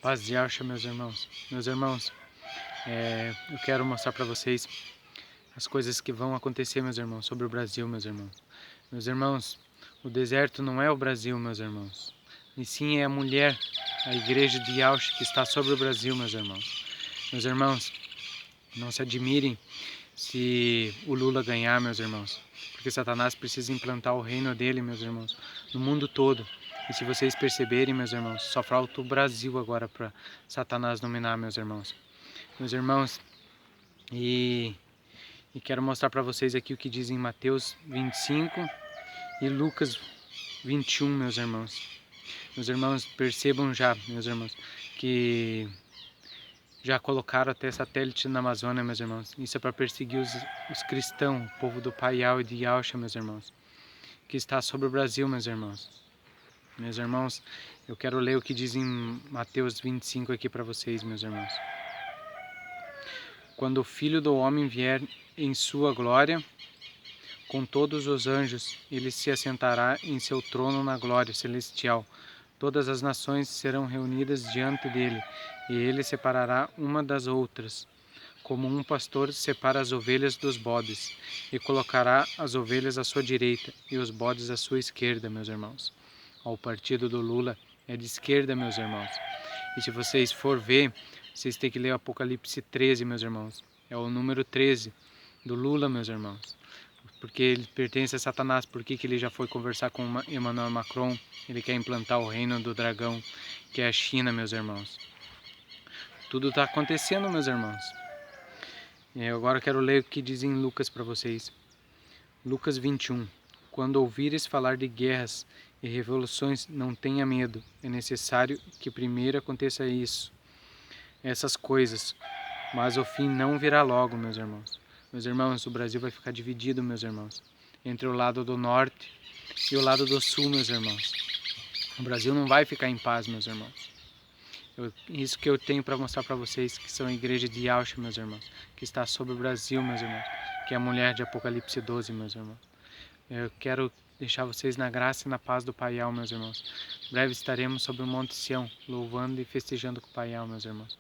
Paz de Alcha, meus irmãos. Meus irmãos, eu quero mostrar para vocês as coisas que vão acontecer, meus irmãos, sobre o Brasil, meus irmãos. Meus irmãos, o deserto não é o Brasil, meus irmãos. E sim é a mulher, a igreja de Alcha que está sobre o Brasil, meus irmãos. Meus irmãos, não se admirem se o Lula ganhar, meus irmãos. Porque Satanás precisa implantar o reino dele, meus irmãos, no mundo todo. E se vocês perceberem, meus irmãos, só falta o Brasil agora para Satanás dominar, meus irmãos. Meus irmãos, e quero mostrar para vocês aqui o que diz em Mateus 25 e Lucas 21, meus irmãos. Meus irmãos, percebam já, meus irmãos, que já colocaram até satélite na Amazônia, meus irmãos. Isso é para perseguir os cristãos, o povo do Paial e de Alcha, meus irmãos, que está sobre o Brasil, meus irmãos. Meus irmãos, eu quero ler o que diz em Mateus 25 aqui para vocês, meus irmãos. Quando o Filho do Homem vier em sua glória, com todos os anjos, ele se assentará em seu trono na glória celestial. Todas as nações serão reunidas diante dele, e ele separará uma das outras, como um pastor separa as ovelhas dos bodes, e colocará as ovelhas à sua direita e os bodes à sua esquerda, meus irmãos. O partido do Lula é de esquerda, meus irmãos. E se vocês for ver, vocês têm que ler o Apocalipse 13, meus irmãos. É o número 13 do Lula, meus irmãos. Porque ele pertence a Satanás. Por que ele já foi conversar com Emmanuel Macron? Ele quer implantar o reino do dragão, que é a China, meus irmãos. Tudo está acontecendo, meus irmãos. E agora eu quero ler o que diz em Lucas para vocês. Lucas 21. Quando ouvires falar de guerras e revoluções, não tenha medo. É necessário que primeiro aconteça essas coisas. Mas o fim não virá logo, meus irmãos. Meus irmãos, o Brasil vai ficar dividido, meus irmãos, entre o lado do norte e o lado do sul, meus irmãos. O Brasil não vai ficar em paz, meus irmãos. Isso que eu tenho para mostrar para vocês, que são a igreja de Alcha, meus irmãos, que está sobre o Brasil, meus irmãos, que é a mulher de Apocalipse 12, meus irmãos. Eu quero deixar vocês na graça e na paz do Paial, meus irmãos. Em breve estaremos sobre o Monte Sião, louvando e festejando com o Paial, meus irmãos.